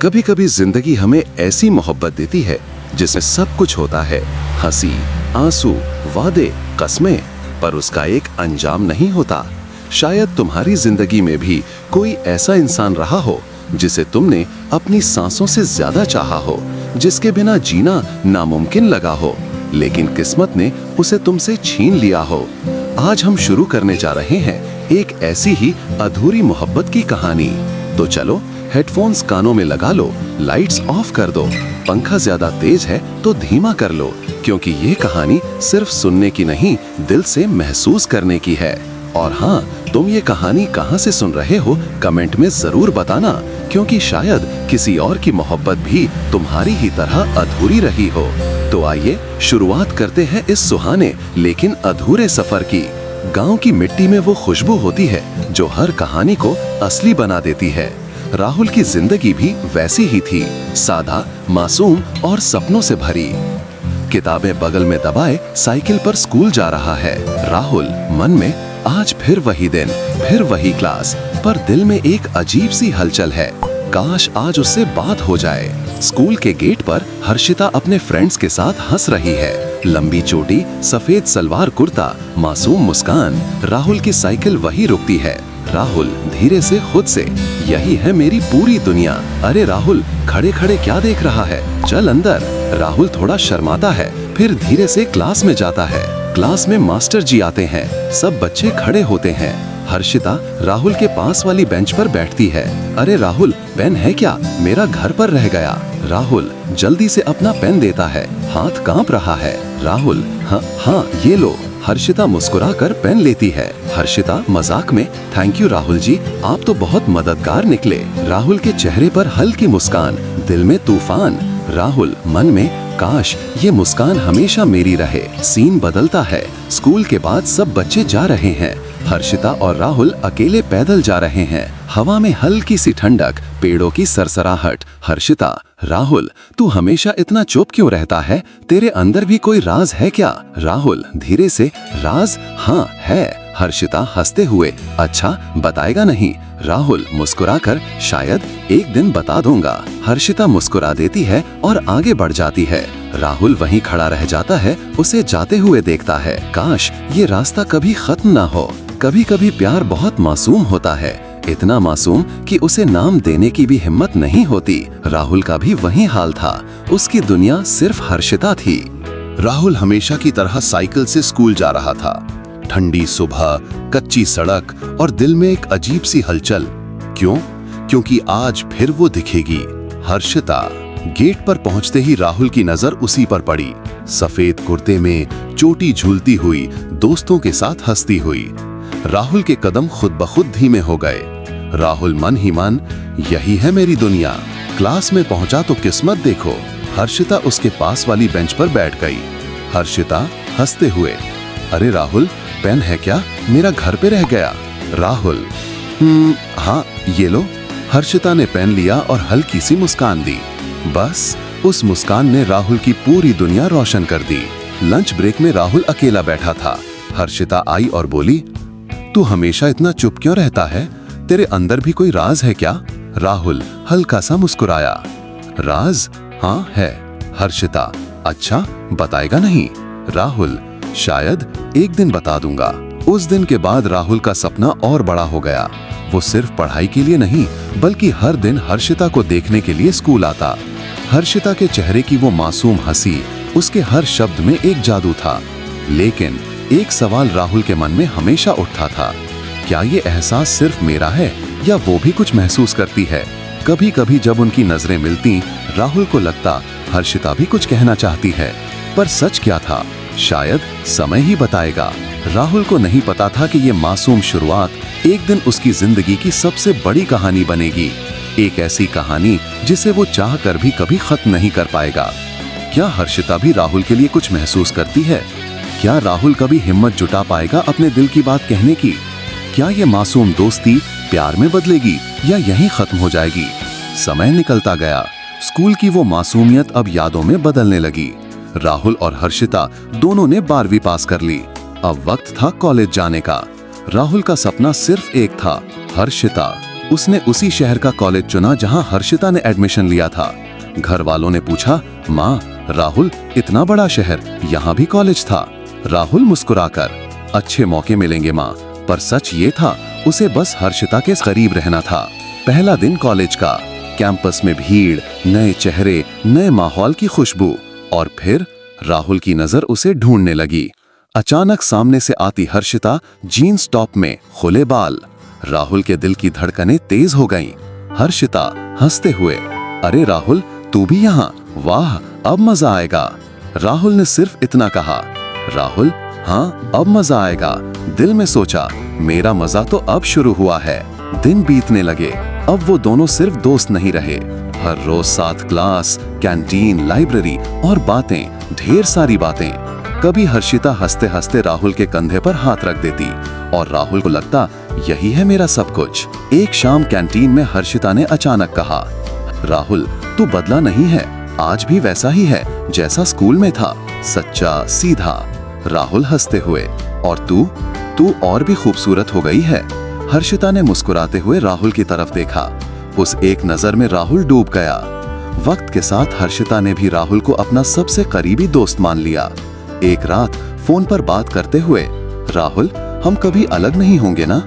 कभी कभी जिंदगी हमें ऐसी मोहब्बत देती है जिसमें सब कुछ होता है, हंसी, आंसू, वादे, कस्में, पर उसका एक अंजाम नहीं होता। शायद तुम्हारी जिंदगी में भी कोई ऐसा इंसान रहा हो जिसे तुमने अपनी सांसों से ज्यादा चाहा हो, जिसके बिना जीना नामुमकिन लगा हो, लेकिन किस्मत ने उसे तुमसे छीन लिया हो। आज हम शुरू करने जा रहे हैं एक ऐसी ही अधूरी मोहब्बत की कहानी। तो चलो हेडफोन्स कानों में लगा लो, लाइट्स ऑफ कर दो, पंखा ज्यादा तेज है तो धीमा कर लो, क्योंकि ये कहानी सिर्फ सुनने की नहीं, दिल से महसूस करने की है। और हाँ, तुम ये कहानी कहाँ से सुन रहे हो कमेंट में जरूर बताना, क्योंकि शायद किसी और की मोहब्बत भी तुम्हारी ही तरह अधूरी रही हो। तो आइए शुरुआत करते हैं इस सुहाने लेकिन अधूरे सफर की। गांव की मिट्टी में वो खुशबू होती है जो हर कहानी को असली बना देती है। राहुल की जिंदगी भी वैसी ही थी, सादा, मासूम और सपनों से भरी। किताबें बगल में दबाए साइकिल पर स्कूल जा रहा है राहुल। मन में आज फिर वही दिन, फिर वही क्लास, पर दिल में एक अजीब सी हलचल है। काश आज उससे बात हो जाए। स्कूल के गेट पर हर्षिता अपने फ्रेंड्स के साथ हंस रही है। लंबी चोटी, सफेद सलवार कुर्ता, मासूम मुस्कान। राहुल की साइकिल वही रुकती है। राहुल धीरे से खुद से, यही है मेरी पूरी दुनिया। अरे राहुल, खड़े खड़े क्या देख रहा है, चल अंदर। राहुल थोड़ा शर्माता है, फिर धीरे से क्लास में जाता है। क्लास में मास्टर जी आते हैं, सब बच्चे खड़े होते हैं। हर्षिता राहुल के पास वाली बेंच पर बैठती है। अरे राहुल, पेन है क्या, मेरा घर पर रह गया। राहुल जल्दी से अपना पेन देता है, हाथ कांप रहा है। राहुल, हाँ ये लो। हर्षिता मुस्कुराकर पेन लेती है। हर्षिता मजाक में, थैंक यू राहुल जी, आप तो बहुत मददगार निकले। राहुल के चेहरे पर हल्की मुस्कान, दिल में तूफान। राहुल मन में, काश ये मुस्कान हमेशा मेरी रहे। सीन बदलता है। स्कूल के बाद सब बच्चे जा रहे हैं। हर्षिता और राहुल अकेले पैदल जा रहे हैं। हवा में हल्की सी ठंडक, पेड़ों की सरसराहट। हर्षिता, राहुल तू हमेशा इतना चुप क्यों रहता है, तेरे अंदर भी कोई राज है क्या? राहुल धीरे से, राज? हाँ है। हर्षिता हंसते हुए, अच्छा बताएगा नहीं? राहुल मुस्कुराकर, शायद एक दिन बता दूंगा। हर्षिता मुस्कुरा देती है और आगे बढ़ जाती है। राहुल वहीं खड़ा रह जाता है, उसे जाते हुए देखता है। काश ये रास्ता कभी खत्म ना हो। कभी कभी प्यार बहुत मासूम होता है, इतना मासूम कि उसे नाम देने की भी हिम्मत नहीं होती। राहुल का भी वही हाल था, उसकी दुनिया सिर्फ हर्षिता थी। राहुल हमेशा की तरह साइकिल से स्कूल जा रहा था। ठंडी सुबह, कच्ची सड़क और दिल में एक अजीब सी हलचल। क्यों? क्योंकि आज फिर वो दिखेगी, हर्षिता। गेट पर पहुंचते ही राहुल की नजर उसी पर पड़ी। सफेद कुर्ते में, चोटी झूलती हुई, दोस्तों के साथ हंसती हुई। राहुल के कदम खुद ब खुद धीमे हो गए। राहुल मन ही मन, यही है मेरी दुनिया। क्लास में पहुंचा तो किस्मत देखो। हर्षिता उसके पास वाली बेंच पर बैठ गई। हर्षिता हंसते हुए, अरे राहुल, पेन है क्या, मेरा घर पे रह गया। राहुल, हाँ ये लो। हर्षिता ने पेन लिया और हल्की सी मुस्कान दी। बस उस मुस्कान ने राहुल की पूरी दुनिया रोशन कर दी। लंच ब्रेक में राहुल अकेला बैठा था। हर्षिता आई और बोली, तू हमेशा इतना चुप क्यों रहता है, तेरे अंदर भी कोई राज है क्या? राहुल हल्का सा मुस्कुराया, राज? हाँ है। हर्षिता, अच्छा बताएगा नहीं? राहुल, शायद एक दिन बता दूंगा। उस दिन के बाद राहुल का सपना और बड़ा हो गया। वो सिर्फ पढ़ाई के लिए नहीं, बल्कि हर दिन हर्षिता को देखने के लिए स्कूल आता। हर्षिता के चेहरे की वो मासूम हंसी, उसके हर शब्द में एक जादू था। लेकिन एक सवाल राहुल के मन में हमेशा उठता था, क्या ये एहसास सिर्फ मेरा है या वो भी कुछ महसूस करती है? कभी कभी जब उनकी नजरें मिलती, राहुल को लगता हर्षिता भी कुछ कहना चाहती है, पर सच क्या था, शायद समय ही बताएगा। राहुल को नहीं पता था कि ये मासूम शुरुआत एक दिन उसकी जिंदगी की सबसे बड़ी कहानी बनेगी। एक ऐसी कहानी जिसे वो चाह कर भी कभी खत्म नहीं कर पाएगा। क्या हर्षिता भी राहुल के लिए कुछ महसूस करती है? क्या राहुल कभी हिम्मत जुटा पाएगा अपने दिल की बात कहने की? क्या ये मासूम दोस्ती प्यार में बदलेगी या यहीं खत्म हो जाएगी? समय निकलता गया। स्कूल की वो मासूमियत अब यादों में बदलने लगी। राहुल और हर्षिता दोनों ने 12वीं पास कर ली। अब वक्त था कॉलेज जाने का। राहुल का सपना सिर्फ एक था, हर्षिता। उसने उसी शहर का कॉलेज चुना जहां हर्षिता ने एडमिशन लिया था। घर वालों ने पूछा, माँ, राहुल, इतना बड़ा शहर, यहाँ भी कॉलेज था? राहुल मुस्कुराकर, अच्छे मौके मिलेंगे माँ, पर सच ये था, उसे बस हर्षिता के करीब रहना था। पहला दिन कॉलेज का, कैंपस में भीड़, नए चेहरे, नए माहौल की खुशबू, और फिर राहुल की नजर उसे ढूंढने लगी। अचानक सामने से आती हर्षिता, जीन्स टॉप में, खुले बाल। राहुल के दिल की धड़कनें तेज हो गईं। हर्षिता हंसते हुए, अरे राहुल, तू भी यहाँ, वाह, अब मजा आएगा। राहुल ने सिर्फ इतना कहा। राहुल, हाँ, अब मजा आएगा। दिल में सोचा, मेरा मजा तो अब शुरू हुआ है। दिन बीतने लगे। अब वो दोनों सिर्फ दोस्त नहीं रहे। हर रोज साथ क्लास, कैंटीन, लाइब्रेरी और बातें, ढेर सारी बातें। कभी हर्षिता हंसते हंसते राहुल के कंधे पर हाथ रख देती और राहुल को लगता, यही है मेरा सब कुछ। एक शाम कैंटीन में हर्षिता ने अचानक कहा, राहुल, तू बदला नहीं है, आज भी वैसा ही है जैसा स्कूल में था, सच्चा, सीधा। राहुल हंसते हुए, और तू और भी खूबसूरत हो गई है। हर्षिता ने मुस्कुराते हुए राहुल की तरफ देखा। उस एक नजर में राहुल डूब गया। वक्त के साथ हर्षिता ने भी राहुल को अपना सबसे करीबी दोस्त मान लिया। एक रात फोन पर बात करते हुए, राहुल, हम कभी अलग नहीं होंगे ना?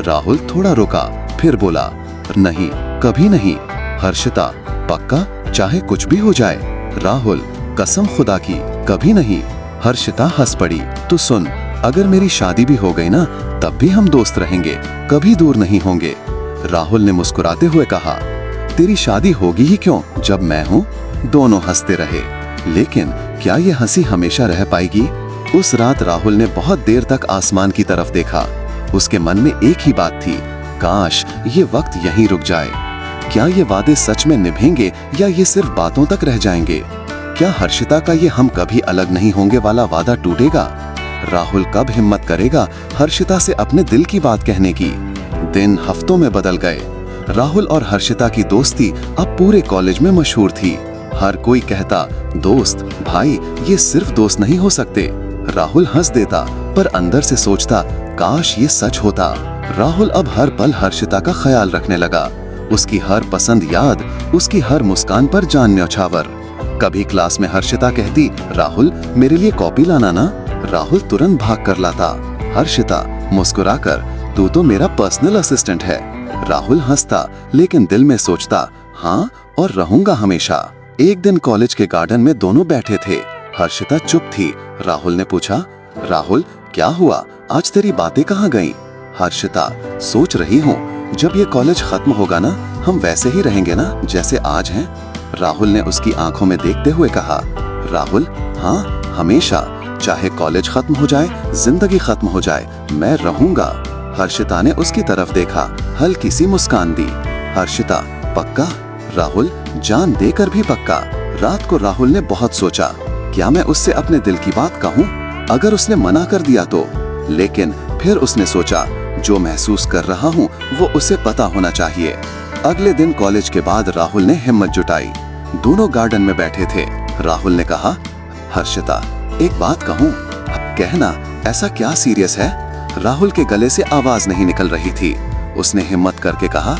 राहुल थोड़ा रुका, फिर बोला, नहीं, कभी नहीं। हर्षिता, पक्का, चाहे कुछ भी हो जाए? राहुल, कसम खुदा की, कभी नहीं। हर्षिता हंस पड़ी, तो सुन, अगर मेरी शादी भी हो गई ना, तब भी हम दोस्त रहेंगे, कभी दूर नहीं होंगे। राहुल ने मुस्कुराते हुए कहा, तेरी शादी होगी ही क्यों जब मैं हूँ? दोनों हंसते रहे, लेकिन क्या ये हंसी हमेशा रह पाएगी? उस रात राहुल ने बहुत देर तक आसमान की तरफ देखा। उसके मन में एक ही बात थी, काश ये वक्त यहीं रुक जाए। क्या ये वादे सच में निभेंगे या ये सिर्फ बातों तक रह जाएंगे? क्या हर्षिता का ये हम कभी अलग नहीं होंगे वाला वादा टूटेगा? राहुल कब हिम्मत करेगा हर्षिता से अपने दिल की बात कहने की? दिन हफ्तों में बदल गए। राहुल और हर्षिता की दोस्ती अब पूरे कॉलेज में मशहूर थी। हर कोई कहता, दोस्त, भाई, ये सिर्फ दोस्त नहीं हो सकते। राहुल हंस देता, पर अंदर से सोचता, काश ये सच होता। राहुल अब हर पल हर्षिता का ख्याल रखने लगा। उसकी हर पसंद याद, उसकी हर मुस्कान पर जान न्यौछावर। कभी क्लास में हर्षिता कहती, राहुल, मेरे लिए कॉपी लाना ना? राहुल तुरंत भाग कर लाता। हर्षिता मुस्कुराकर, तू तो मेरा पर्सनल असिस्टेंट है। राहुल हंसता, लेकिन दिल में सोचता, हाँ, और रहूंगा हमेशा। एक दिन कॉलेज के गार्डन में दोनों बैठे थे। हर्षिता चुप थी। राहुल ने पूछा, राहुल, क्या हुआ, आज तेरी बातें कहाँ गईं? हर्षिता, सोच रही हूँ, जब ये कॉलेज खत्म होगा ना, हम वैसे ही रहेंगे ना जैसे आज हैं। राहुल ने उसकी आंखों में देखते हुए कहा, राहुल, हाँ, हमेशा, चाहे कॉलेज खत्म हो जाए, जिंदगी खत्म हो जाए, मैं रहूंगा। हर्षिता ने उसकी तरफ देखा, हल्की सी मुस्कान दी। हर्षिता, पक्का? राहुल, जान देकर भी पक्का। रात को राहुल ने बहुत सोचा, क्या मैं उससे अपने दिल की बात कहूँ? अगर उसने मना कर दिया तो? लेकिन फिर उसने सोचा, जो महसूस कर रहा हूँ वो उसे पता होना चाहिए। अगले दिन कॉलेज के बाद राहुल ने हिम्मत जुटाई। दोनों गार्डन में बैठे थे। राहुल ने कहा, हर्षिता, एक बात कहूँ? कहना, ऐसा क्या सीरियस है? राहुल के गले से आवाज नहीं निकल रही थी। उसने हिम्मत करके कहा,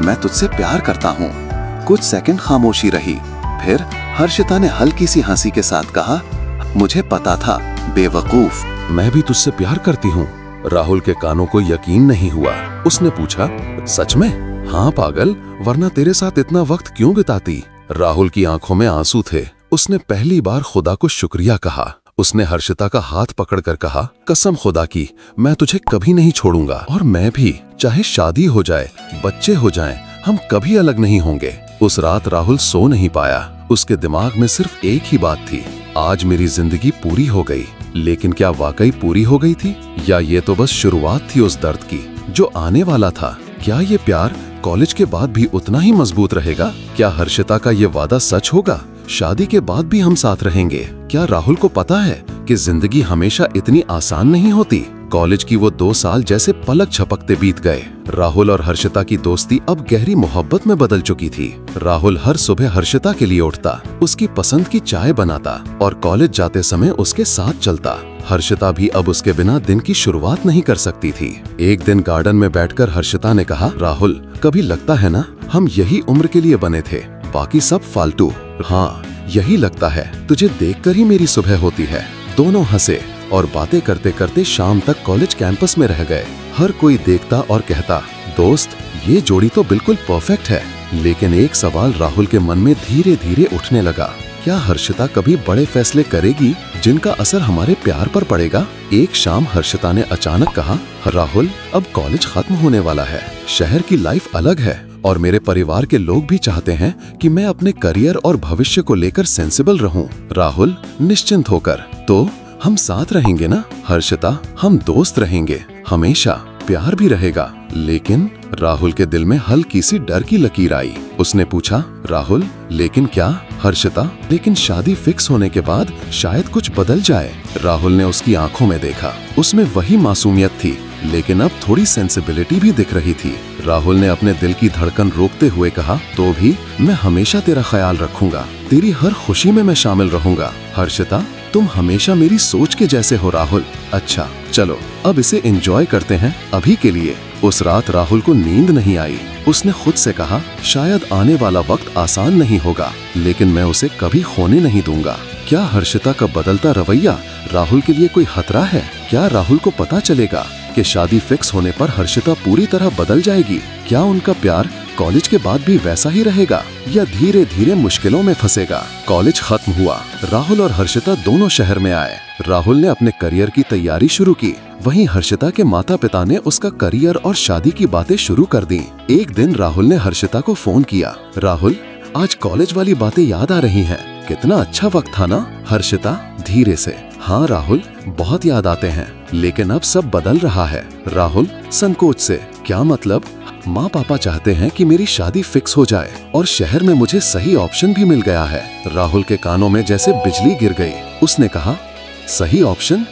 मैं तुझसे प्यार करता हूँ। कुछ सेकंड खामोशी रही। फिर हर्षिता ने हल्की सी हंसी के साथ कहा, मुझे पता था, बेवकूफ। मैं भी तुझसे प्यार करती हूँ। राहुल के कानों को यकीन नहीं हुआ। उसने पूछा, सच में? हाँ पागल, वरना तेरे साथ इतना वक्त क्यों बिताती? राहुल की आंखों में आंसू थे। उसने पहली बार खुदा को शुक्रिया कहा। उसने हर्षिता का हाथ पकड़कर कहा, कसम खुदा की, मैं तुझे कभी नहीं छोड़ूंगा, और मैं भी, चाहे शादी हो जाए, बच्चे हो जाएं, हम कभी अलग नहीं होंगे। उस रात राहुल सो नहीं पाया। उसके दिमाग में सिर्फ एक ही बात थी, आज मेरी जिंदगी पूरी हो गई। लेकिन क्या वाकई पूरी हो गई थी, या ये तो बस शुरुआत थी उस दर्द की जो आने वाला था? क्या ये प्यार कॉलेज के बाद भी उतना ही मजबूत रहेगा? क्या हर्षिता का ये वादा सच होगा? शादी के बाद भी हम साथ रहेंगे? क्या राहुल को पता है कि जिंदगी हमेशा इतनी आसान नहीं होती? कॉलेज की वो 2 साल जैसे पलक झपकते बीत गए। राहुल और हर्षिता की दोस्ती अब गहरी मोहब्बत में बदल चुकी थी। राहुल हर सुबह हर्षिता के लिए उठता, उसकी पसंद की चाय बनाता और कॉलेज जाते समय उसके साथ चलता। हर्षिता भी अब उसके बिना दिन की शुरुआत नहीं कर सकती थी। एक दिन गार्डन में बैठकर हर्षिता ने कहा, राहुल, कभी लगता है ना हम यही उम्र के लिए बने थे, बाकी सब फालतू। हाँ, यही लगता है, तुझे देखकर ही मेरी सुबह होती है। दोनों हंसे और बातें करते करते शाम तक कॉलेज कैंपस में रह गए। हर कोई देखता और कहता, दोस्त, ये जोड़ी तो बिल्कुल परफेक्ट है। लेकिन एक सवाल राहुल के मन में धीरे धीरे उठने लगा, क्या हर्षिता कभी बड़े फैसले करेगी जिनका असर हमारे प्यार पर पड़ेगा? एक शाम हर्षिता ने अचानक कहा, राहुल, अब कॉलेज खत्म होने वाला है, शहर की लाइफ अलग है और मेरे परिवार के लोग भी चाहते हैं कि मैं अपने करियर और भविष्य को लेकर सेंसिबल रहूं। राहुल, निश्चिंत होकर, तो हम साथ रहेंगे ना? हर्षिता, हम दोस्त रहेंगे, हमेशा प्यार भी रहेगा। लेकिन राहुल के दिल में हल्की सी डर की लकीर आई। उसने पूछा, राहुल, लेकिन क्या? हर्षिता, लेकिन शादी फिक्स होने के बाद शायद कुछ बदल जाए। राहुल ने उसकी आंखों में देखा, उसमें वही मासूमियत थी, लेकिन अब थोड़ी सेंसिबिलिटी भी दिख रही थी। राहुल ने अपने दिल की धड़कन रोकते हुए कहा, तो भी मैं हमेशा तेरा ख्याल रखूंगा, तेरी हर खुशी में मैं शामिल रहूंगा। हर्षिता, तुम हमेशा मेरी सोच के जैसे हो राहुल। अच्छा, चलो अब इसे एंजॉय करते हैं अभी के लिए। उस रात राहुल को नींद नहीं आई। उसने खुद से कहा, शायद आने वाला वक्त आसान नहीं होगा, लेकिन मैं उसे कभी खोने नहीं दूंगा। क्या हर्षिता का बदलता रवैया राहुल के लिए कोई खतरा है? क्या राहुल को पता चलेगा कि शादी फिक्स होने पर हर्षिता पूरी तरह बदल जाएगी? क्या उनका प्यार कॉलेज के बाद भी वैसा ही रहेगा या धीरे धीरे मुश्किलों में फंसेगा? कॉलेज खत्म हुआ, राहुल और हर्षिता दोनों शहर में आए। राहुल ने अपने करियर की तैयारी शुरू की, वहीं हर्षिता के माता पिता ने उसका करियर और शादी की बातें शुरू कर दी। एक दिन राहुल ने हर्षिता को फोन किया, राहुल, आज कॉलेज वाली बातें याद आ रही हैं, कितना अच्छा वक्त था ना? हर्षिता धीरे से, हाँ राहुल, बहुत याद आते हैं, लेकिन अब सब बदल रहा है। राहुल संकोच से, क्या मतलब? माँ पापा चाहते हैं कि मेरी शादी फिक्स हो जाए और शहर में मुझे सही ऑप्शन भी मिल गया है। राहुल के कानों में जैसे बिजली गिर गई। उसने कहा, सही ऑप्शन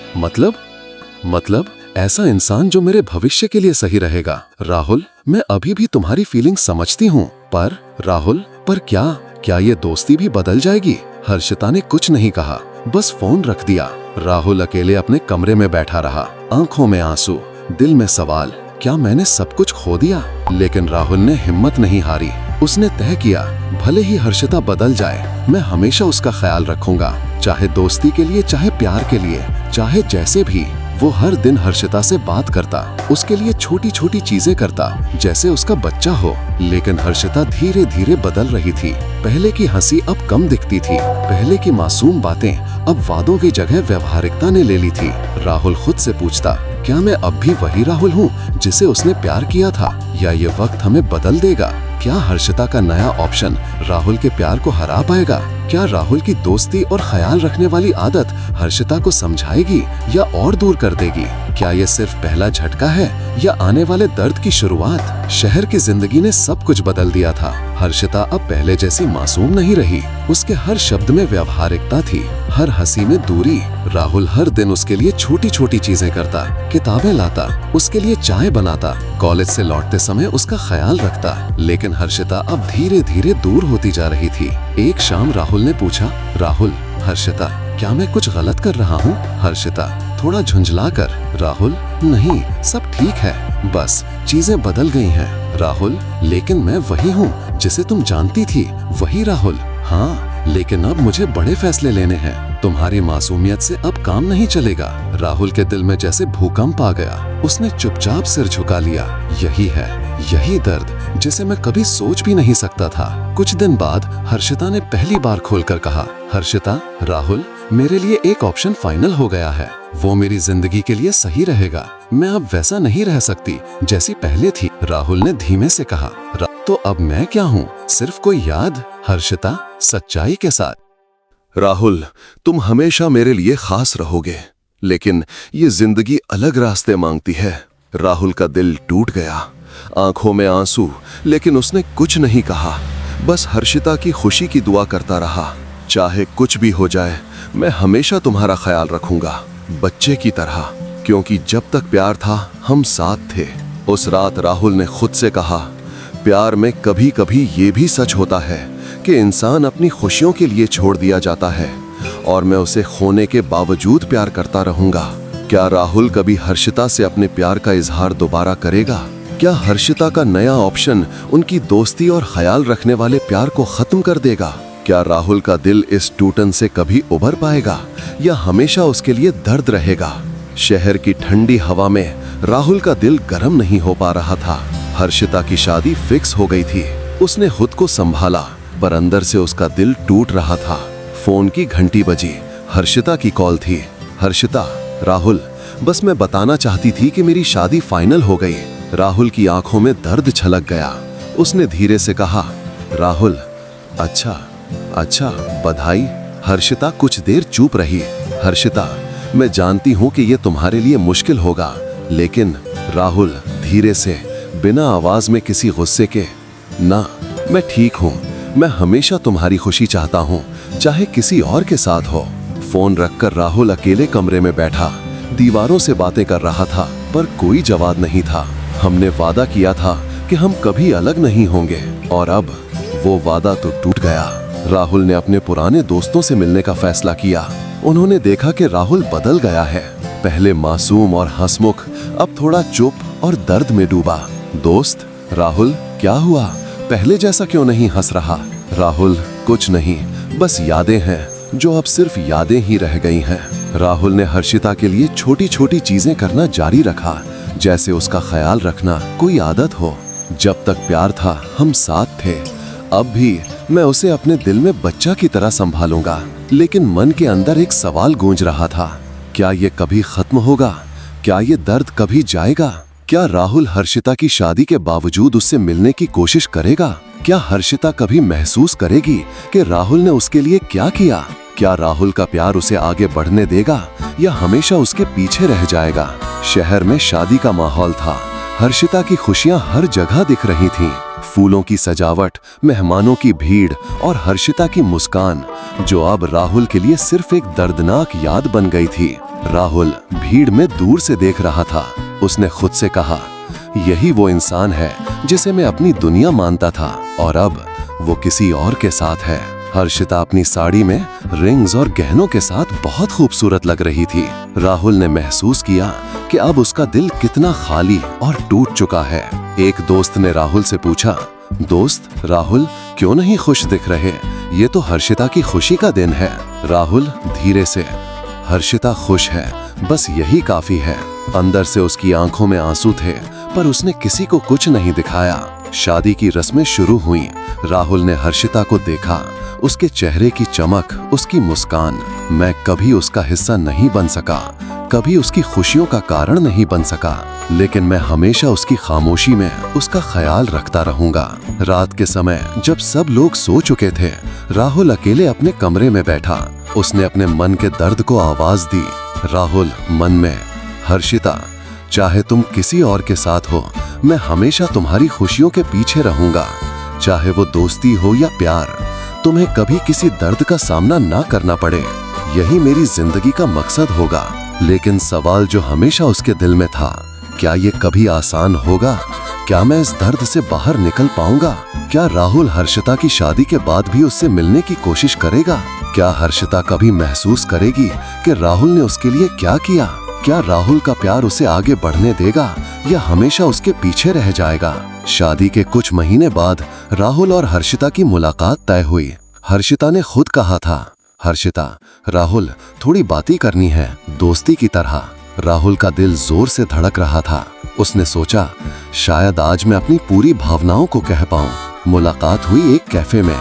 मतलब ऐसा इंसान जो मेरे भविष्य के लिए सही रहेगा। राहुल, मैं अभी भी तुम्हारी फीलिंग समझती हूँ, पर राहुल, पर क्या ये दोस्ती भी बदल जाएगी? हर्षिता ने कुछ नहीं कहा, बस फोन रख दिया। राहुल अकेले अपने कमरे में बैठा रहा, आंखों में आंसू, दिल में सवाल, क्या मैंने सब कुछ खो दिया? लेकिन राहुल ने हिम्मत नहीं हारी। उसने तय किया, भले ही हर्षिता बदल जाए, मैं हमेशा उसका ख्याल रखूंगा, चाहे दोस्ती के लिए, चाहे प्यार के लिए, चाहे जैसे भी। वो हर दिन हर्षिता से बात करता, उसके लिए छोटी छोटी चीजें करता, जैसे उसका बच्चा हो। लेकिन हर्षिता धीरे धीरे बदल रही थी। पहले की हंसी अब कम दिखती थी, पहले की मासूम बातें अब वादों की जगह व्यवहारिकता ने ले ली थी। राहुल खुद से पूछता, क्या मैं अब भी वही राहुल हूँ जिसे उसने प्यार किया था, या ये वक्त हमें बदल देगा? क्या हर्षिता का नया ऑप्शन राहुल के प्यार को हरा पाएगा? क्या राहुल की दोस्ती और ख्याल रखने वाली आदत हर्षिता को समझाएगी या और दूर कर देगी? क्या ये सिर्फ पहला झटका है या आने वाले दर्द की शुरुआत? शहर की जिंदगी ने सब कुछ बदल दिया था। हर्षिता अब पहले जैसी मासूम नहीं रही, उसके हर शब्द में व्यवहारिकता थी, हर हंसी में दूरी। राहुल हर दिन उसके लिए छोटी छोटी चीजें करता, किताबें लाता, उसके लिए चाय बनाता, कॉलेज से लौटते समय उसका ख्याल रखता। लेकिन हर्षिता अब धीरे धीरे दूर होती जा रही थी। एक शाम राहुल ने पूछा, राहुल, हर्षिता, क्या मैं कुछ गलत कर रहा हूँ? हर्षिता थोड़ा झुंझलाकर, राहुल, नहीं, सब ठीक है, बस चीजें बदल गई हैं। राहुल, लेकिन मैं वही हूँ जिसे तुम जानती थी, वही राहुल। हाँ, लेकिन अब मुझे बड़े फैसले लेने हैं, तुम्हारी मासूमियत से अब काम नहीं चलेगा। राहुल के दिल में जैसे भूकंप आ गया। उसने चुपचाप सिर झुका लिया। यही है, यही दर्द जिसे मैं कभी सोच भी नहीं सकता था। कुछ दिन बाद हर्षिता ने पहली बार खोलकर कहा, हर्षिता, राहुल, मेरे लिए एक ऑप्शन फाइनल हो गया है, वो मेरी जिंदगी के लिए सही रहेगा। मैं अब वैसा नहीं रह सकती जैसी पहले थी। राहुल ने धीमे से कहा, तो अब मैं क्या हूँ, सिर्फ कोई याद? हर्षिता सच्चाई के साथ, राहुल, तुम हमेशा मेरे लिए खास रहोगे, लेकिन ये जिंदगी अलग रास्ते मांगती है। राहुल का दिल टूट गया, आंखों में आंसू, लेकिन उसने कुछ नहीं कहा, बस हर्षिता की खुशी की दुआ करता रहा। चाहे कुछ भी हो जाए, मैं हमेशा तुम्हारा ख्याल रखूंगा, बच्चे की तरह। क्योंकि जब तक प्यार था हम साथ थे। उस रात राहुल ने खुद से कहा, प्यार में कभी कभी ये भी सच होता है कि इंसान अपनी खुशियों के लिए छोड़ दिया जाता है, और मैं उसे खोने के बावजूद प्यार करता रहूंगा। क्या राहुल कभी हर्षिता से अपने प्यार का इजहार दोबारा करेगा? क्या हर्षिता का नया ऑप्शन उनकी दोस्ती और ख्याल रखने वाले प्यार को खत्म कर देगा? क्या राहुल का दिल इस टूटन से कभी उभर पाएगा या हमेशा उसके लिए दर्द रहेगा? शहर की ठंडी हवा में राहुल का दिल गर्म नहीं हो पा रहा था। हर्षिता की शादी फिक्स हो गई थी। उसने खुद को संभाला, पर अंदर से उसका दिल टूट रहा था। फोन की घंटी बजी। हर्षिता की कॉल थी। हर्षिता, राहुल, बस मैं बताना चाहती थी कि मेरी शादी फाइनल हो गई। राहुल की आंखों में दर्द छलक गया। उसने धीरे से कहा, राहुल, अच्छा अच्छा, बधाई। हर्षिता कुछ देर चुप रही। हर्षिता, मैं जानती हूं कि यह तुम्हारे लिए मुश्किल होगा, लेकिन राहुल धीरे से, बिना आवाज में किसी गुस्से के, ना, मैं ठीक हूं। मैं हमेशा तुम्हारी खुशी चाहता हूं, चाहे किसी और के साथ हो। फोन रखकर राहुल अकेले कमरे में बैठा, दीवारों से बातें कर रहा था, पर कोई जवाब नहीं था। हमने वादा किया था कि हम कभी अलग नहीं होंगे, और अब वो वादा तो टूट गया। राहुल ने अपने पुराने दोस्तों से मिलने का फैसला किया। उन्होंने देखा कि राहुल बदल गया है। पहले मासूम और हंसमुख, अब थोड़ा चुप और दर्द में डूबा। दोस्त, राहुल, क्या हुआ? पहले जैसा क्यों नहीं हंस रहा? राहुल, कुछ नहीं, बस यादें हैं जो अब सिर्फ यादें ही रह गई हैं। राहुल ने हर्षिता के लिए छोटी छोटी चीजें करना जारी रखा, जैसे उसका ख्याल रखना कोई आदत हो। जब तक प्यार था हम साथ थे। अब भी मैं उसे अपने दिल में बच्चा की तरह संभालूंगा। लेकिन मन के अंदर एक सवाल गूंज रहा था, क्या ये कभी खत्म होगा? क्या ये दर्द कभी जाएगा? क्या राहुल हर्षिता की शादी के बावजूद उससे मिलने की कोशिश करेगा? क्या हर्षिता कभी महसूस करेगी कि राहुल ने उसके लिए क्या किया? क्या राहुल का प्यार उसे आगे बढ़ने देगा या हमेशा उसके पीछे रह जाएगा? शहर में शादी का माहौल था। हर्षिता की खुशियां हर जगह दिख रही थीं। फूलों की सजावट, मेहमानों की भीड़ और हर्षिता की मुस्कान, जो अब राहुल के लिए सिर्फ एक दर्दनाक याद बन गई थी। राहुल भीड़ में दूर से देख रहा था। उसने खुद से कहा, यही वो इंसान है जिसे मैं अपनी दुनिया मानता था, और अब वो किसी और के साथ है। हर्षिता अपनी साड़ी में रिंग्स और गहनों के साथ बहुत खूबसूरत लग रही थी। राहुल ने महसूस किया कि अब उसका दिल कितना खाली और टूट चुका है। एक दोस्त ने राहुल से पूछा, दोस्त, राहुल क्यों नहीं खुश दिख रहे? ये तो हर्षिता की खुशी का दिन है। राहुल धीरे से, हर्षिता खुश है, बस यही काफी है। अंदर से उसकी आंखों में आंसू थे, पर उसने किसी को कुछ नहीं दिखाया। शादी की रस्में शुरू हुई। राहुल ने हर्षिता को देखा, उसके चेहरे की चमक, उसकी मुस्कान। मैं कभी उसका हिस्सा नहीं बन सका, कभी उसकी खुशियों का कारण नहीं बन सका, लेकिन मैं हमेशा उसकी खामोशी में उसका ख्याल रखता रहूंगा। रात के समय जब सब लोग सो चुके थे, राहुल अकेले अपने कमरे में बैठा। उसने अपने मन के दर्द को आवाज दी। राहुल मन में, हर्षिता, चाहे तुम किसी और के साथ हो, मैं हमेशा तुम्हारी खुशियों के पीछे रहूंगा। चाहे वो दोस्ती हो या प्यार, तुम्हें कभी किसी दर्द का सामना ना करना पड़े, यही मेरी जिंदगी का मकसद होगा। लेकिन सवाल जो हमेशा उसके दिल में था, क्या ये कभी आसान होगा? क्या मैं इस दर्द से बाहर निकल पाऊंगा? क्या राहुल हर्षिता की शादी के बाद भी उससे मिलने की कोशिश करेगा? क्या हर्षिता कभी महसूस करेगी कि राहुल ने उसके लिए क्या किया? क्या राहुल का प्यार उसे आगे बढ़ने देगा या हमेशा उसके पीछे रह जाएगा? शादी के कुछ महीने बाद राहुल और हर्षिता की मुलाकात तय हुई। हर्षिता ने खुद कहा था, हर्षिता, राहुल, थोड़ी बातें करनी है, दोस्ती की तरह। राहुल का दिल जोर से धड़क रहा था। उसने सोचा, शायद आज मैं अपनी पूरी भावनाओं को कह पाऊं। मुलाकात हुई एक कैफे में।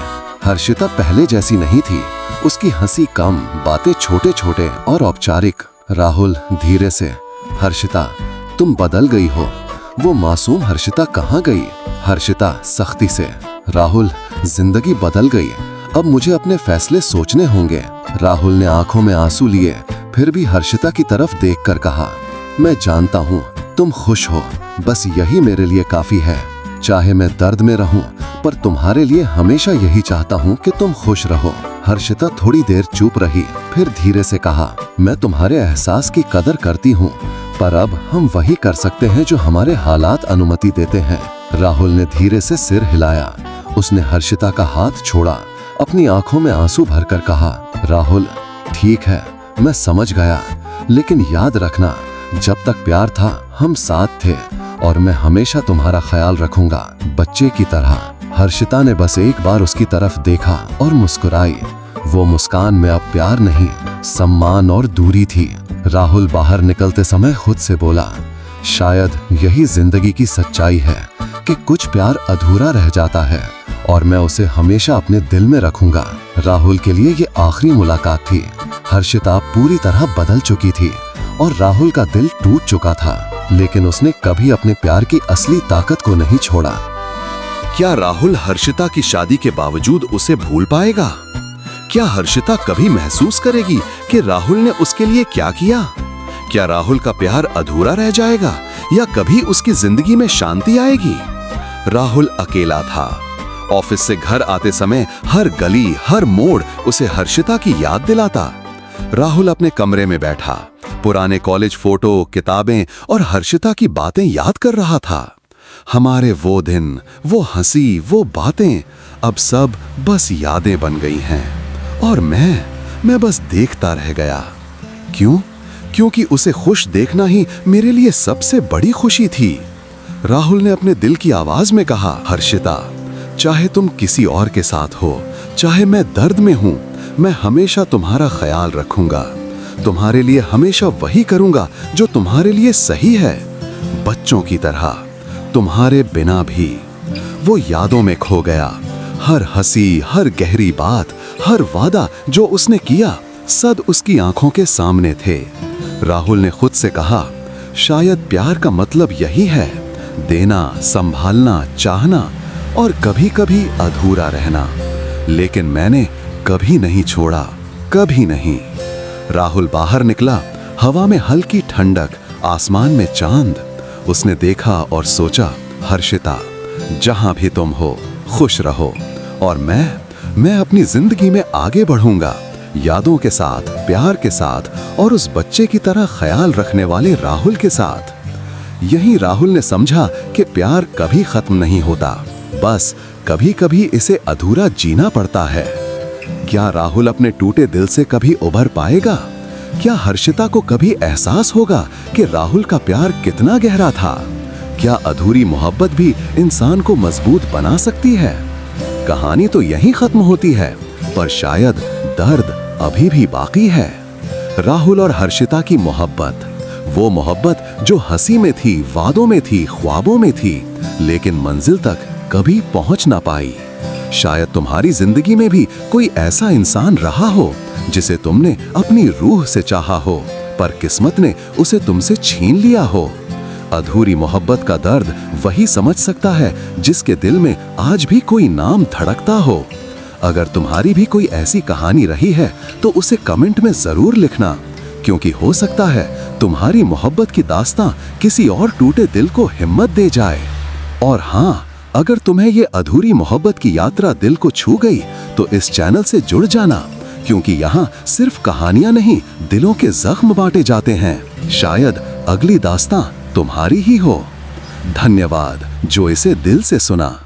हर्षिता पहले जैसी नहीं थी। उसकी हंसी कम, बातें छोटे छोटे और औपचारिक। राहुल धीरे से, हर्षिता, तुम बदल गई हो। वो मासूम हर्षिता कहाँ गई? हर्षिता सख्ती से, राहुल, जिंदगी बदल गई, अब मुझे अपने फैसले सोचने होंगे। राहुल ने आंखों में आंसू लिए, फिर भी हर्षिता की तरफ देखकर कहा, मैं जानता हूँ तुम खुश हो, बस यही मेरे लिए काफी है। चाहे मैं दर्द में रहूं, पर तुम्हारे लिए हमेशा यही चाहता हूं कि तुम खुश रहो। हर्षिता थोड़ी देर चुप रही, फिर धीरे से कहा, मैं तुम्हारे एहसास की कदर करती हूँ, पर अब हम वही कर सकते हैं जो हमारे हालात अनुमति देते हैं। राहुल ने धीरे से सिर हिलाया। उसने हर्षिता का हाथ छोड़ा, अपनी आंखों में आंसू भरकर कहा, राहुल ठीक है, मैं समझ गया, लेकिन याद रखना जब तक प्यार था हम साथ थे और मैं हमेशा तुम्हारा ख्याल रखूंगा, बच्चे की तरह। हर्षिता ने बस एक बार उसकी तरफ देखा और मुस्कुराई। वो मुस्कान में अब प्यार नहीं, सम्मान और दूरी थी। राहुल बाहर निकलते समय खुद से बोला, शायद यही जिंदगी की सच्चाई है कि कुछ प्यार अधूरा रह जाता है और मैं उसे हमेशा अपने दिल में रखूंगा। राहुल के लिए ये आखिरी मुलाकात थी। हर्षिता पूरी तरह बदल चुकी थी और राहुल का दिल टूट चुका था, लेकिन उसने कभी अपने प्यार की असली ताकत को नहीं छोड़ा। क्या राहुल हर्षिता की शादी के बावजूद उसे भूल पाएगा? क्या हर्षिता कभी महसूस करेगी कि राहुल ने उसके लिए क्या किया? क्या राहुल का प्यार अधूरा रह जाएगा या कभी उसकी जिंदगी में शांति आएगी? राहुल अकेला था। ऑफिस से घर आते समय हर गली, हर मोड़ उसे हर्षिता की याद दिलाता। राहुल अपने कमरे में बैठा, पुराने कॉलेज फोटो, किताबें और हर्षिता की बातें याद कर रहा था। हमारे वो दिन, वो हंसी, वो बातें अब सब बस यादें बन गई हैं और मैं बस देखता रह गया। क्यों? क्योंकि उसे खुश देखना ही मेरे लिए सबसे बड़ी खुशी थी। राहुल ने अपने दिल की आवाज में कहा, हर्षिता, चाहे तुम किसी और के साथ हो, चाहे मैं दर्द में हूं, मैं हमेशा तुम्हारा ख्याल रखूंगा। तुम्हारे लिए हमेशा वही करूंगा जो तुम्हारे लिए सही है, बच्चों की तरह, तुम्हारे बिना भी। वो यादों में खो गया। हर हंसी, हर गहरी बात, हर वादा जो उसने किया, सब उसकी आंखों के सामने थे। राहुल ने खुद से कहा, शायद प्यार का मतलब यही है, देना, संभालना, चाहना और कभी-कभी अधूरा रहना। लेकिन मैंने कभी नहीं छोड़ा, कभी नहीं। राहुल बाहर निकला, हवा में हल्की ठंडक, आसमान में चांद। उसने देखा और सोचा, हर्षिता, जहां भी तुम हो, खुश रहो और मैं अपनी जिंदगी में आगे बढ़ूंगा, यादों के साथ, प्यार के साथ और उस बच्चे की तरह ख्याल रखने वाले राहुल के साथ। यही राहुल ने समझा कि प्यार कभी खत्म नहीं होता, बस कभी-कभी इसे अधूरा जीना पड़ता है। क्या राहुल अपने टूटे दिल से कभी उभर पाएगा? क्या हर्षिता को कभी एहसास होगा कि राहुल का प्यार कितना गहरा था? क्या अधूरी मोहब्बत भी इंसान को मजबूत बना सकती है? कहानी तो यहीं खत्म होती है, पर शायद दर्द अभी भी बाकी है। राहुल और हर्षिता की मोहब्बत, वो मोहब्बत जो हंसी में थी, वादों में थी, ख्वाबों में थी, लेकिन मंजिल तक कभी पहुंच ना पाई। शायद तुम्हारी जिंदगी में भी कोई ऐसा इंसान रहा हो जिसे तुमने अपनी रूह से चाहा हो, पर किस्मत ने उसे तुमसे छीन लिया हो। अधूरी मोहब्बत का दर्द वही समझ सकता है जिसके दिल में आज भी कोई नाम धड़कता हो। अगर तुम्हारी भी कोई ऐसी कहानी रही है तो उसे कमेंट में जरूर लिखना, क्योंकि हो सकता है तुम्हारी मोहब्बत की दास्तां किसी और टूटे दिल को हिम्मत दे जाए। और हाँ, अगर तुम्हें ये अधूरी मोहब्बत की यात्रा दिल को छू गई तो इस चैनल से जुड़ जाना, क्योंकि यहाँ सिर्फ कहानियां नहीं, दिलों के जख्म बांटे जाते हैं। शायद अगली दास्तां तुम्हारी ही हो। धन्यवाद जो इसे दिल से सुना।